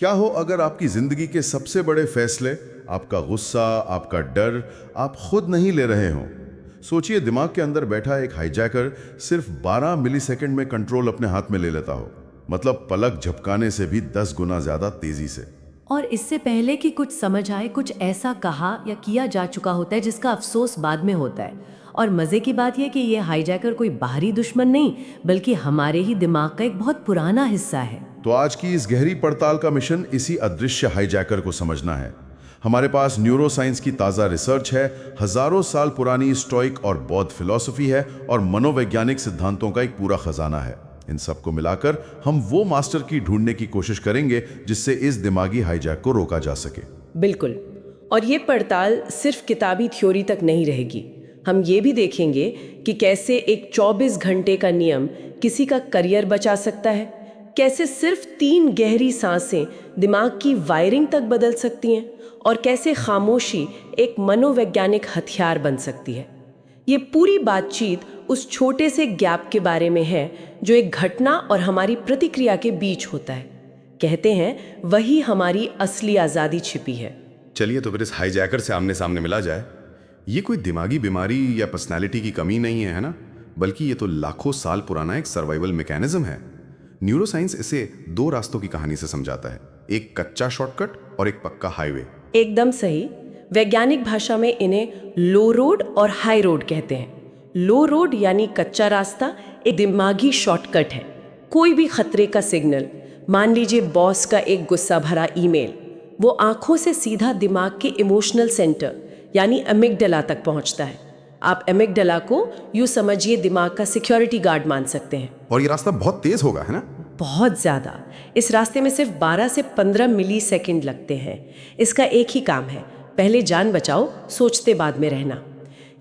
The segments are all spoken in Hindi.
क्या हो अगर आपकी जिंदगी के सबसे बड़े फैसले, आपका गुस्सा, आपका डर, आप खुद नहीं ले रहे हो? सोचिए, दिमाग के अंदर बैठा एक हाईजैकर सिर्फ 12 मिलीसेकंड में कंट्रोल अपने हाथ में ले लेता हो। मतलब पलक झपकाने से भी 10 गुना ज्यादा तेजी से। और इससे पहले कि कुछ समझ आए, कुछ ऐसा कहा या किया जा चुका होता है जिसका अफसोस बाद में होता है। और मज़े की बात यह कि ये हाईजैकर कोई बाहरी दुश्मन नहीं, बल्कि हमारे ही दिमाग का एक बहुत पुराना हिस्सा है। तो आज की इस गहरी पड़ताल का मिशन इसी अदृश्य हाईजैकर को समझना है। हमारे पास न्यूरो साइंस की ताज़ा रिसर्च है, हजारों साल पुरानी स्टोइक और बौद्ध फिलॉसफी है, और मनोवैज्ञानिक सिद्धांतों का एक पूरा खजाना है। इन सबको मिलाकर हम वो मास्टर की ढूंढने की कोशिश करेंगे जिससे इस दिमागी हाईजैक को रोका जा सके। बिल्कुल। और ये पड़ताल सिर्फ किताबी थ्योरी तक नहीं रहेगी। हम ये भी देखेंगे कि कैसे एक 24 घंटे का नियम किसी का करियर बचा सकता है, कैसे सिर्फ 3 गहरी सांसें दिमाग की वायरिंग तक बदल सकती हैं, और कैसे खामोशी एक मनोवैज्ञानिक हथियार बन सकती है। ये पूरी बातचीत उस छोटे से गैप के बारे में है जो एक घटना और हमारी प्रतिक्रिया के बीच होता है। कहते हैं वही हमारी असली आज़ादी छिपी है। चलिए तो फिर इस हाईजैकर से आमने सामने मिला जाए। ये कोई दिमागी बीमारी या पर्सनालिटी की कमी नहीं है ना, बल्कि ये तो लाखों साल पुराना एक सर्वाइवल मैकेनिज्म है। न्यूरोसाइंस इसे 2 रास्तों की कहानी से समझाता है, एक कच्चा शॉर्टकट और एक पक्का हाईवे। एकदम सही। वैज्ञानिक भाषा में इन्हें लो रोड और हाई रोड कहते हैं। लो रोड यानी कच्चा रास्ता एक दिमागी शॉर्टकट है। कोई भी खतरे का सिग्नल, मान लीजिए बॉस का एक गुस्सा भरा ईमेल, वो आंखों से सीधा दिमाग के इमोशनल सेंटर यानी अमिगडाला तक पहुंचता है। आप अमिगडाला को यूं समझिए दिमाग का सिक्योरिटी गार्ड मान सकते हैं। और ये रास्ता बहुत तेज होगा, है ना? बहुत ज़्यादा। इस रास्ते में सिर्फ 12 से 15 मिली सेकेंड लगते हैं। इसका एक ही काम है, पहले जान बचाओ, सोचते बाद में रहना।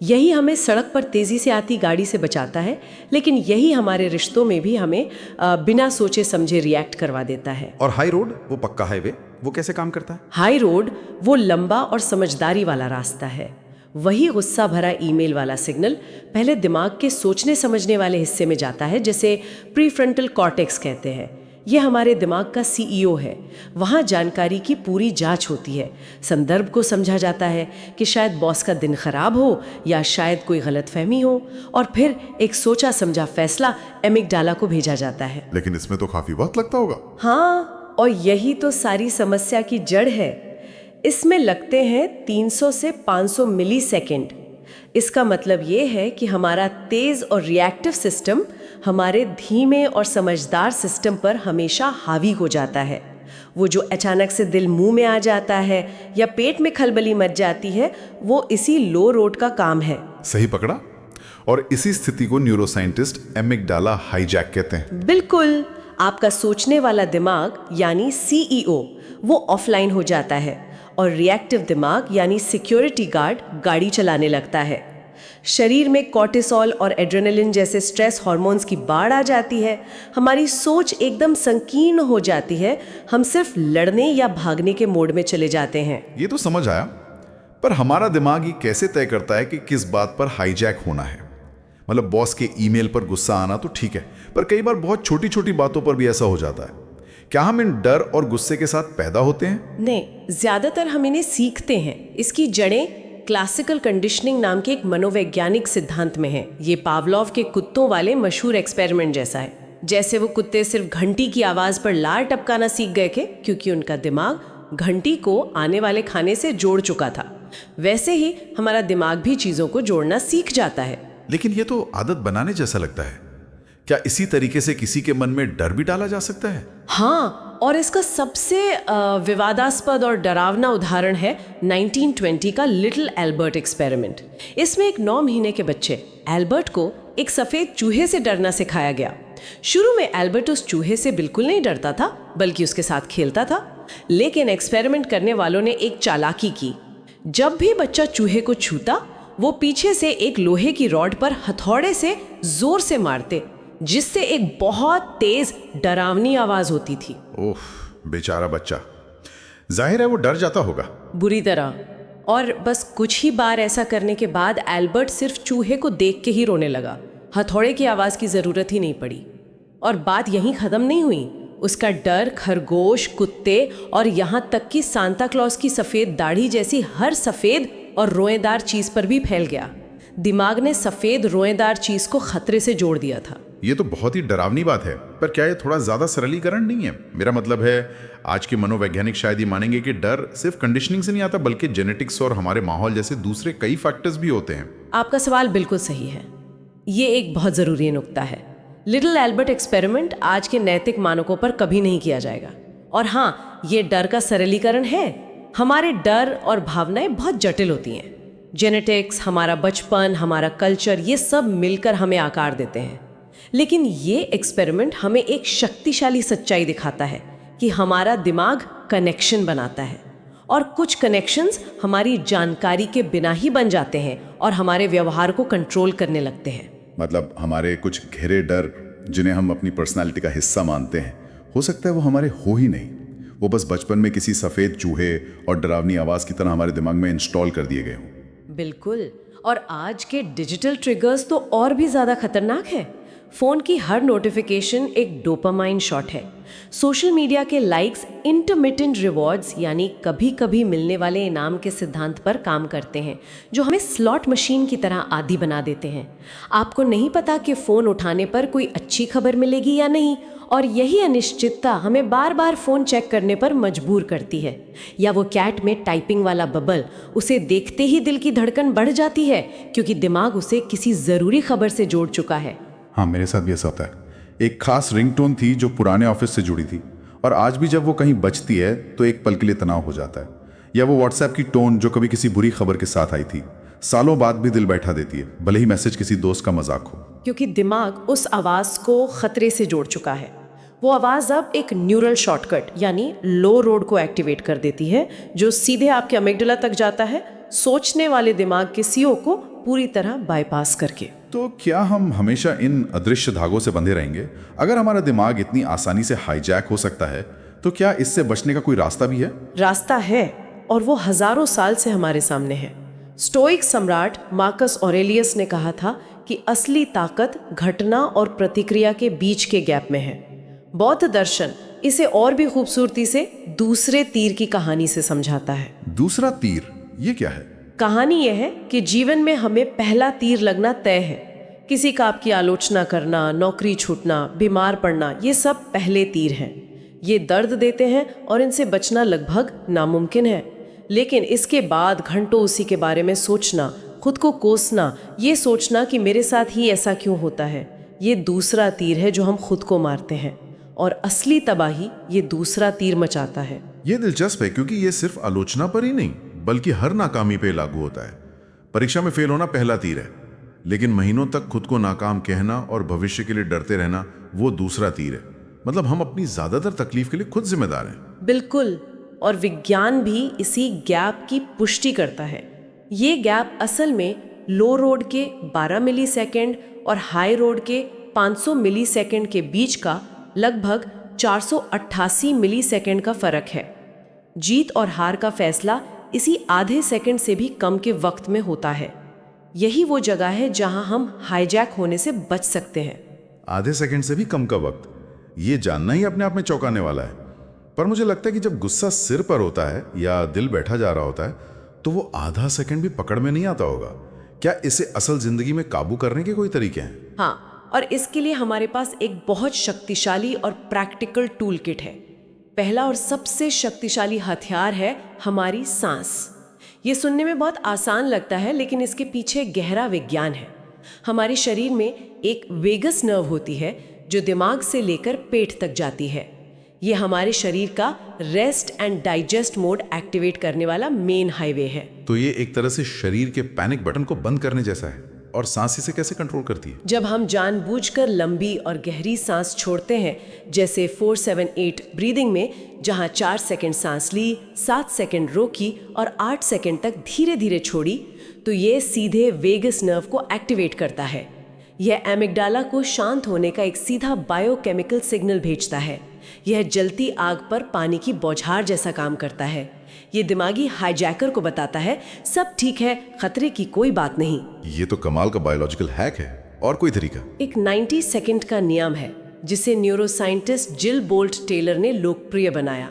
यही हमें सड़क पर तेज़ी से आती गाड़ी से बचाता है, लेकिन यही हमारे रिश्तों में भी हमें बिना सोचे समझे रिएक्ट करवा देता है। और हाई रोड, वो पक्का हाईवे, वो कैसे काम करता है? हाई रोड वो लंबा और समझदारी वाला रास्ता है। वही गुस्सा भरा ईमेल वाला सिग्नल पहले दिमाग के सोचने समझने वाले हिस्से में जाता है, जिसे प्रीफ्रंटल कॉर्टेक्स कहते हैं। ये हमारे दिमाग का सीईओ है। वहाँ जानकारी की पूरी जांच होती है, संदर्भ को समझा जाता है कि शायद बॉस का दिन खराब हो या शायद कोई गलतफहमी हो, और फिर एक सोचा समझा फैसला अमिगडाला को भेजा जाता है। लेकिन इसमें तो काफी वक्त लगता होगा। हाँ, और यही तो सारी समस्या की जड़ है। इसमें लगते हैं 300 से 500 मिलीसेकेंड। इसका मतलब ये है कि हमारा तेज और रिएक्टिव सिस्टम हमारे धीमे और समझदार सिस्टम पर हमेशा हावी हो जाता है। वो जो अचानक से दिल मुंह में आ जाता है या पेट में खलबली मच जाती है, वो इसी लो रोड का काम है। सही पकड़ा। और इसी स्थिति को न्यूरोसाइंटिस्ट अमिगडाला हाईजैक कहते हैं। बिल्कुल। आपका सोचने वाला दिमाग यानी सीईओ वो ऑफलाइन हो जाता है, और रिएक्टिव दिमाग यानी सिक्योरिटी गार्ड गाड़ी चलाने लगता है। शरीर में कॉर्टिसोल और एड्रेनलिन जैसे स्ट्रेस हार्मोन्स की बाढ़ आ जाती है। हमारी सोच एकदम संकीर्ण हो जाती है। हम सिर्फ लड़ने या भागने के मोड में चले जाते हैं। ये तो समझ आया, पर हमारा दिमाग ये कैसे तय करता है कि किस बात पर हाईजैक होना है? मतलब बॉस के ईमेल पर गुस्सा आना तो ठीक है, पर कई बार बहुत छोटी छोटी बातों पर भी ऐसा हो जाता है। क्या हम इन डर और गुस्से के साथ पैदा होते हैं? नहीं, ज्यादातर हम इन्हें सीखते हैं। इसकी जड़ें क्लासिकल कंडीशनिंग नाम के एक मनोवैज्ञानिक सिद्धांत में है। ये पावलोव के कुत्तों वाले मशहूर एक्सपेरिमेंट जैसा है। जैसे वो कुत्ते सिर्फ घंटी की आवाज पर लार टपकाना सीख गए थे क्योंकि उनका दिमाग घंटी को आने वाले खाने से जोड़ चुका था, वैसे ही हमारा दिमाग भी चीजों को जोड़ना सीख जाता है। लेकिन ये तो आदत बनाने जैसा लगता है। क्या इसी तरीके से किसी के मन में डर भी डाला जा सकता है? हाँ, और इसका सबसे विवादास्पद और डरावना उदाहरण है 1920 का लिटिल एल्बर्ट एक्सपेरिमेंट। इसमें एक 9 महीने के बच्चे एल्बर्ट को एक सफेद चूहे से डरना सिखाया गया। शुरू में एल्बर्ट उस चूहे से बिल्कुल नहीं डरता था, बल्कि उसके साथ खेलता था। लेकिन एक्सपेरिमेंट करने वालों ने एक चालाकी की। जब भी बच्चा चूहे को छूता, वो पीछे से एक लोहे की रॉड पर हथौड़े से जोर से मारते, जिससे एक बहुत तेज डरावनी आवाज होती थी। ओह, बेचारा बच्चा। जाहिर है वो डर जाता होगा बुरी तरह। और बस कुछ ही बार ऐसा करने के बाद एल्बर्ट सिर्फ चूहे को देख के ही रोने लगा। हथौड़े की आवाज की जरूरत ही नहीं पड़ी। और बात यहीं खत्म नहीं हुई। उसका डर खरगोश, कुत्ते और यहाँ तक कि सांता क्लॉज की सफ़ेद दाढ़ी जैसी हर सफ़ेद और रोएदार चीज़ पर भी फैल गया। दिमाग ने सफ़ेद रोएदार चीज़ को खतरे से जोड़ दिया था। ये तो बहुत ही डरावनी बात है, पर क्या ये थोड़ा ज़्यादा सरलीकरण नहीं है? मेरा मतलब है, आज के मनोवैज्ञानिक शायद ये मानेंगे कि डर सिर्फ कंडीशनिंग से नहीं आता, बल्कि जेनेटिक्स और हमारे माहौल जैसे दूसरे कई फैक्टर्स भी होते हैं। आपका सवाल बिल्कुल सही है। ये एक बहुत ज़रूरी नुक्ता है। लिटिल एल्बर्ट एक्सपेरिमेंट आज के नैतिक मानकों पर कभी नहीं किया जाएगा। और हाँ, ये डर का सरलीकरण है। हमारे डर और भावनाएं बहुत जटिल होती हैं। जेनेटिक्स, हमारा बचपन, हमारा कल्चर, ये सब मिलकर हमें आकार देते हैं। लेकिन ये एक्सपेरिमेंट हमें एक शक्तिशाली सच्चाई दिखाता है कि हमारा दिमाग कनेक्शन बनाता है, और कुछ कनेक्शंस हमारी जानकारी के बिना ही बन जाते हैं और हमारे व्यवहार को कंट्रोल करने लगते हैं। मतलब हमारे कुछ गहरे डर जिन्हें हम अपनी पर्सनालिटी का हिस्सा मानते हैं, हो सकता है वो हमारे हो ही नहीं, वो बस बचपन में किसी सफ़ेद चूहे और डरावनी आवाज़ की तरह हमारे दिमाग में इंस्टॉल कर दिए गए हों। बिल्कुल। और आज के डिजिटल ट्रिगर्स तो और भी ज़्यादा खतरनाक है। फ़ोन की हर नोटिफिकेशन एक डोपामाइन शॉट है। सोशल मीडिया के लाइक्स इंटरमिटेंट रिवॉर्ड्स यानी कभी कभी मिलने वाले इनाम के सिद्धांत पर काम करते हैं, जो हमें स्लॉट मशीन की तरह आदी बना देते हैं। आपको नहीं पता कि फ़ोन उठाने पर कोई अच्छी खबर मिलेगी या नहीं, और यही अनिश्चितता हमें बार बार फ़ोन चेक करने पर मजबूर करती है। या वो कैट में टाइपिंग वाला बबल, उसे देखते ही दिल की धड़कन बढ़ जाती है क्योंकि दिमाग उसे किसी ज़रूरी खबर से जोड़ चुका है। हाँ, मेरे साथ भी ऐसा होता है। एक खास रिंगटोन थी जो पुराने ऑफिस से जुड़ी थी, और आज भी जब वो कहीं बजती है तो एक पल के लिए तनाव हो जाता है। या वो व्हाट्सएप की टोन जो कभी किसी बुरी खबर के साथ आई थी, सालों बाद भी दिल बैठा देती है, भले ही मैसेज किसी दोस्त का मजाक हो। क्योंकि दिमाग उस आवाज़ को खतरे से जोड़ चुका है। वो आवाज़ अब एक न्यूरल शॉर्टकट यानी लो रोड को एक्टिवेट कर देती है, जो सीधे आपके अमिगडाला तक जाता है, सोचने वाले दिमाग के सीओ को पूरी तरह बाईपास करके। तो क्या हम हमेशा इन अदृश्य धागों से बंधे रहेंगे? अगर हमारा दिमाग इतनी आसानी से हाईजैक हो सकता है, तो क्या इससे बचने का कोई रास्ता भी है? रास्ता है, और वो हजारों साल से हमारे सामने है। स्टोइक सम्राट मार्कस ऑरेलियस ने कहा था कि असली ताकत घटना और प्रतिक्रिया के बीच के गैप में है। बौद्ध दर्शन इसे और भी खूबसूरती से दूसरे तीर की कहानी से समझाता है। दूसरा तीर, ये क्या है? कहानी यह है कि जीवन में हमें पहला तीर लगना तय है। किसी का आपकी आलोचना करना, नौकरी छूटना, बीमार पड़ना, ये सब पहले तीर हैं। ये दर्द देते हैं और इनसे बचना लगभग नामुमकिन है। लेकिन इसके बाद घंटों उसी के बारे में सोचना, खुद को कोसना, ये सोचना कि मेरे साथ ही ऐसा क्यों होता है, ये दूसरा तीर है जो हम खुद को मारते हैं। और असली तबाही ये दूसरा तीर मचाता है। ये दिलचस्प है क्योंकि ये सिर्फ आलोचना पर ही नहीं बल्कि हर नाकामी पे लागू होता है। परीक्षा में फेल होना पहला तीर है, लेकिन महीनों तक खुद को नाकाम कहना और भविष्य के लिए डरते रहना वो दूसरा तीर है। मतलब हम अपनी ज्यादातर तकलीफ के लिए खुद जिम्मेदार हैं। बिल्कुल। और विज्ञान भी इसी गैप की पुष्टि करता है। ये गैप असल में लो रोड के 12 मिलीसेकंड और हाई रोड के 500 मिलीसेकंड के बीच का लगभग 488 मिलीसेकंड का फर्क है। जीत और हार का फैसला इसी आधे सेकंड से भी कम के वक्त में होता है। यही वो जगह है जहां हम हाईजैक होने से बच सकते हैं। आधे सेकंड से भी कम का वक्त, ये जानना ही अपने आप में चौंकाने वाला है। पर मुझे लगता है कि जब गुस्सा सिर पर होता है या दिल बैठा जा रहा होता है, तो वो आधा सेकंड भी पकड़ में नहीं आता होगा। क्या इसे असल जिंदगी में काबू करने के कोई तरीके हैं? हाँ, और इसके लिए हमारे पास एक बहुत शक्तिशाली और प्रैक्टिकल टूल किट है। पहला और सबसे शक्तिशाली हथियार है हमारी सांस। ये सुनने में बहुत आसान लगता है, लेकिन इसके पीछे गहरा विज्ञान है। हमारे शरीर में एक वेगस नर्व होती है जो दिमाग से लेकर पेट तक जाती है। ये हमारे शरीर का rest and digest mode activate करने वाला मेन हाईवे है। तो ये एक तरह से शरीर के पैनिक बटन को बंद करने जैसा है। और सांस इसे कैसे कंट्रोल करती है? जब हम जानबूझकर लंबी और गहरी सांस छोड़ते हैं, जैसे 4-7-8 ब्रीदिंग में, जहां 4 सेकंड सांस ली, 7 सेकंड रोकी और 8 सेकंड तक धीरे धीरे छोड़ी, तो ये सीधे वेगस नर्व को एक्टिवेट करता है। यह एमिगडाला को शांत होने का एक सीधा बायोकेमिकल सिग्नल भेजता है। यह जलती आग पर पानी की बौछार जैसा काम करता है। ये दिमागी हाईजैकर को बताता है सब ठीक है, खतरे की कोई बात नहीं। ये तो कमाल का बायोलॉजिकल हैक है। और कोई तरीका? एक 90 सेकंड का नियम है। जिसे न्यूरोसाइंटिस्ट जिल बोल्ट टेलर ने लोकप्रिय बनाया।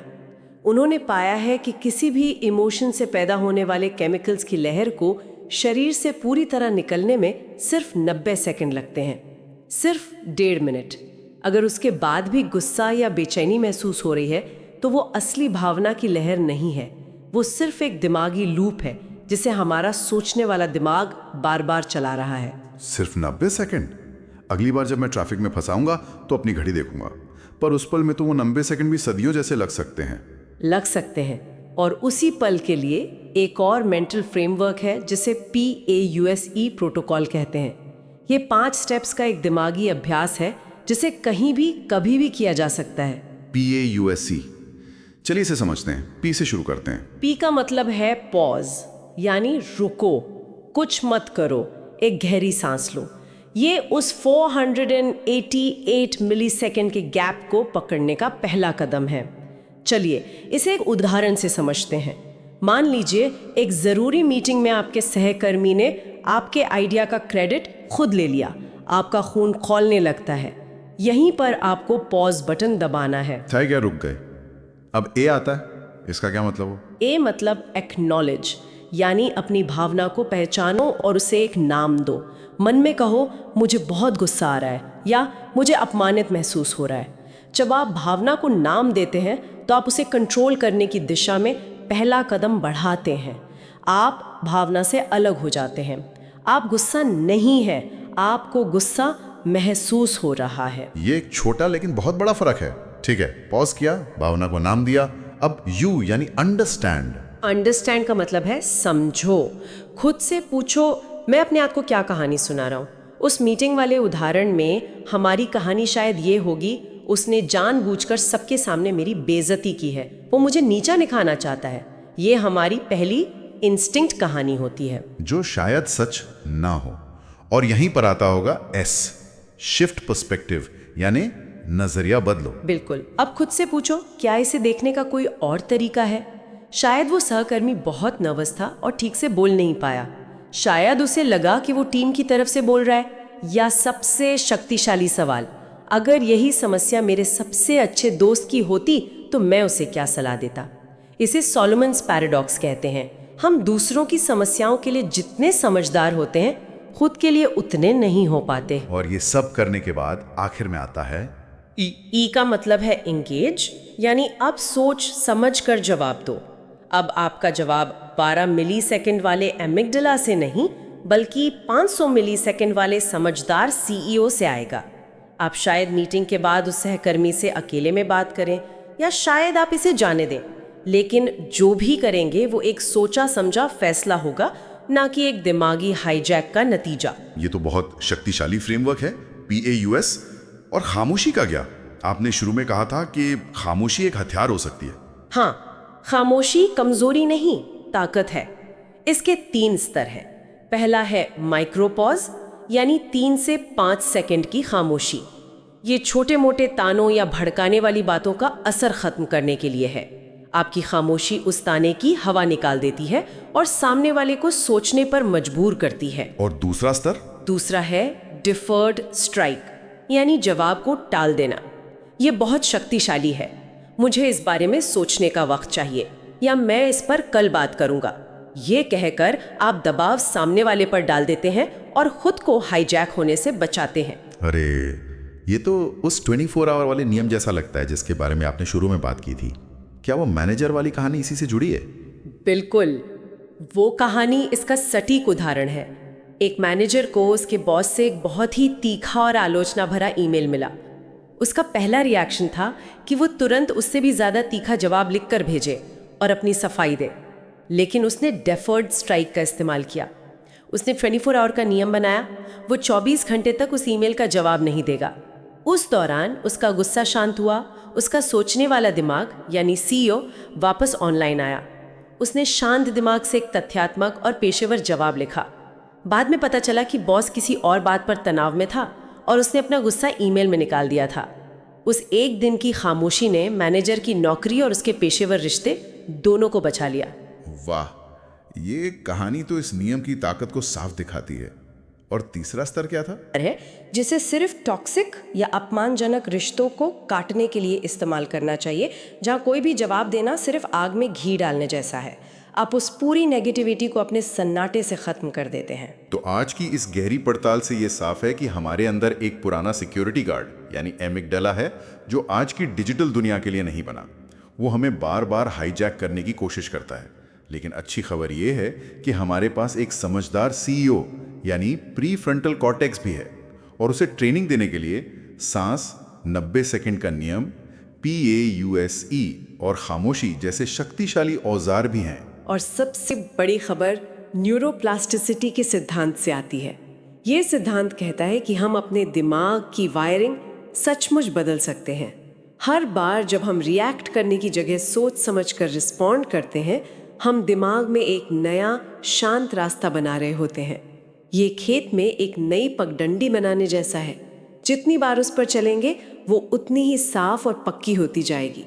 उन्होंने पाया है कि किसी भी इमोशन से पैदा होने वाले केमिकल्स की लहर को शरीर से पूरी तरह निकलने में सिर्फ 90 सेकंड लगते हैं, सिर्फ 1.5 मिनट। अगर उसके बाद भी गुस्सा या बेचैनी महसूस हो रही है तो वो असली भावना की लहर नहीं है, वो सिर्फ एक दिमागी लूप है जिसे हमारा सोचने वाला दिमाग बार बार चला रहा है। सिर्फ 90 सेकंड? अगली बार जब मैं ट्रैफिक में फंसाऊंगा तो अपनी घड़ी देखूंगा, पर उस पल में तो वो 90 सेकंड भी सदियों जैसे लग सकते हैं। और उसी पल के लिए एक और मेंटल फ्रेमवर्क है जिसे PAUSE प्रोटोकॉल कहते हैं। ये 5 स्टेप्स का एक दिमागी अभ्यास है जिसे कहीं भी कभी भी किया जा सकता है। PAUSE, चलिए इसे समझते हैं। P से शुरू करते हैं। P का मतलब है पॉज, यानी रुको, कुछ मत करो, एक गहरी सांस लो। ये उस 488 मिलीसेकंड के गैप को पकड़ने का पहला कदम है। चलिए इसे एक उदाहरण से समझते हैं। मान लीजिए एक ज़रूरी मीटिंग में आपके सहकर्मी ने आपके आइडिया का क्रेडिट खुद ले लिया, आपका खून खौलने लगता है। यहीं पर आपको पॉज बटन दबाना है। था क्या, रुक गए? अब A आता है, इसका क्या मतलब हो? A मतलब एक्नॉलेज, यानी अपनी भावना को पहचानो और उसे एक नाम दो। मन में कहो मुझे बहुत गुस्सा आ रहा है या मुझे अपमानित महसूस हो रहा है। जब आप भावना को नाम देते हैं तो आप उसे कंट्रोल करने की दिशा में पहला कदम बढ़ाते हैं। आप भावना से अलग हो जाते हैं। आप गुस्सा नहीं है, आपको गुस्सा महसूस हो रहा है। ये एक छोटा लेकिन बहुत बड़ा फर्क है। ठीक है, पॉज किया, भावना को नाम दिया, अब यू यानी अंडरस्टैंड। अंडरस्टैंड का मतलब है समझो। खुद से पूछो, मैं अपने आप को क्या कहानी सुना रहा हूँ। उस मीटिंग वाले उदाहरण में हमारी कहानी शायद ये होगी, उसने जानबूझकर सबके सामने मेरी बेइज्जती की है, वो मुझे नीचा दिखाना चाहता है। ये हमारी पहली इंस्टिंक्ट कहानी होती है, जो शायद सच ना हो। और यहीं पर आता होगा S, शिफ्ट पर्सपेक्टिव, यानी नजरिया बदलो। बिल्कुल। अब खुद से पूछो, क्या इसे देखने का कोई और तरीका है? शायद वो सहकर्मी बहुत नर्वस था और ठीक से बोल नहीं पाया। शायद उसे लगा कि वो टीम की तरफ से बोल रहा है। या सबसे शक्तिशाली सवाल, अगर यही समस्या मेरे सबसे अच्छे दोस्त की होती तो मैं उसे क्या सलाह देता? इसे सोलोमन्स पैराडॉक्स कहते हैं। हम दूसरों की समस्याओं के लिए जितने समझदार होते हैं, खुद के लिए उतने नहीं हो पाते। और ये सब करने के बाद आखिर में आता है ई का मतलब है इंगेज, यानी अब सोच समझ कर जवाब दो। अब आपका जवाब 12 मिलीसेकंड वाले एमिगडाला से नहीं, बल्कि 500 मिलीसेकंड वाले समझदार CEO से आएगा। आप शायद मीटिंग के बाद उस सहकर्मी से अकेले में बात करें, या शायद आप इसे जाने दें, लेकिन जो भी करेंगे वो एक सोचा समझा फैसला होगा, ना कि एक दिमागी हाईजैक का नतीजा। ये तो बहुत शक्तिशाली फ्रेमवर्क है, PAUS। और खामोशी का क्या? आपने शुरू में कहा था कि खामोशी एक हथियार हो सकती है। हाँ, खामोशी कमजोरी नहीं, ताकत है। इसके 3 स्तर हैं। पहला है माइक्रोपॉज, यानी 3 से 5 सेकंड की खामोशी। ये छोटे मोटे तानों या भड़काने वाली बातों का असर खत्म करने के लिए है। आपकी खामोशी उस ताने की हवा निकाल देती है और सामने वाले को सोचने पर मजबूर करती है। और दूसरा स्तर? दूसरा है डिफर्ड स्ट्राइक, यानी जवाब को टाल देना। ये बहुत शक्तिशाली है। मुझे इस बारे में सोचने का वक्त चाहिए, या मैं इस पर कल बात करूंगा। ये कहकर आप दबाव सामने वाले पर डाल देते हैं और खुद को हाईजैक होने से बचाते हैं। अरे, ये तो उस 24 आवर वाले नियम जैसा लगता है जिसके बारे में आपने शुरू में बात की थी। क्या वो मैनेजर वाली कहानी इसी से जुड़ी है? बिल्कुल, वो कहानी इसका सटीक उदाहरण है। एक मैनेजर को उसके बॉस से एक बहुत ही तीखा और आलोचना भरा ईमेल मिला। उसका पहला रिएक्शन था कि वो तुरंत उससे भी ज़्यादा तीखा जवाब लिखकर भेजे और अपनी सफाई दे, लेकिन उसने डेफर्ड स्ट्राइक का इस्तेमाल किया। उसने 24 आवर का नियम बनाया, वो 24 घंटे तक उस ईमेल का जवाब नहीं देगा। उस दौरान उसका गुस्सा शांत हुआ, उसका सोचने वाला दिमाग यानी CEO वापस ऑनलाइन आया। उसने शांत दिमाग से एक तथ्यात्मक और पेशेवर जवाब लिखा। बाद में पता चला कि बॉस किसी और बात पर तनाव में था और उसने अपना गुस्सा ईमेल में निकाल दिया था। उस एक दिन की खामोशी ने मैनेजर की नौकरी और उसके पेशेवर रिश्ते दोनों को बचा लिया। वाह, ये कहानी तो इस नियम की ताकत को साफ दिखाती है। और तीसरा स्तर क्या था? है जिसे सिर्फ टॉक्सिक या अपमानजनक रिश्तों को काटने के लिए इस्तेमाल करना चाहिए, जहाँ कोई भी जवाब देना सिर्फ आग में घी डालने जैसा है। आप उस पूरी नेगेटिविटी को अपने सन्नाटे से खत्म कर देते हैं। तो आज की इस गहरी पड़ताल से ये साफ है कि हमारे अंदर एक पुराना सिक्योरिटी गार्ड यानी एमिगडाला है, जो आज की डिजिटल दुनिया के लिए नहीं बना। वो हमें बार बार हाईजैक करने की कोशिश करता है। लेकिन अच्छी खबर ये है कि हमारे पास एक समझदार सीईओ यानी प्री फ्रंटल कॉर्टेक्स भी है, और उसे ट्रेनिंग देने के लिए सांस, 90 सेकंड का नियम, PAUSE और खामोशी जैसे शक्तिशाली औजार भी हैं। और सबसे बड़ी खबर न्यूरोप्लास्टिसिटी के सिद्धांत से आती है। ये सिद्धांत कहता है कि हम अपने दिमाग की वायरिंग सचमुच बदल सकते हैं। हर बार जब हम रिएक्ट करने की जगह सोच समझकर रिस्पॉन्ड करते हैं, हम दिमाग में एक नया शांत रास्ता बना रहे होते हैं। ये खेत में एक नई पगडंडी बनाने जैसा है। जितनी बार उस पर चलेंगे वो उतनी ही साफ और पक्की होती जाएगी।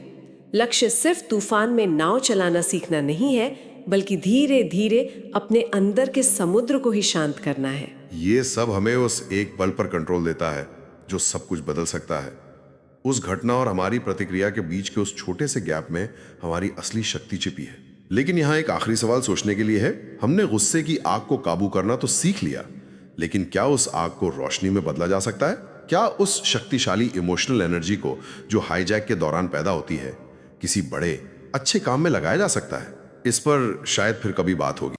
लक्ष्य सिर्फ तूफान में नाव चलाना सीखना नहीं है, बल्कि धीरे धीरे अपने अंदर के समुद्र को ही शांत करना है। ये सब हमें उस एक पल पर कंट्रोल देता है जो सब कुछ बदल सकता है। उस घटना और हमारी प्रतिक्रिया के बीच के उस छोटे से गैप में हमारी असली शक्ति छिपी है। लेकिन यहाँ एक आखिरी सवाल सोचने के लिए है। हमने गुस्से की आग को काबू करना तो सीख लिया, लेकिन क्या उस आग को रोशनी में बदला जा सकता है? क्या उस शक्तिशाली इमोशनल एनर्जी को जो हाईजैक के दौरान पैदा होती है, किसी बड़े अच्छे काम में लगाया जा सकता है? इस पर शायद फिर कभी बात होगी।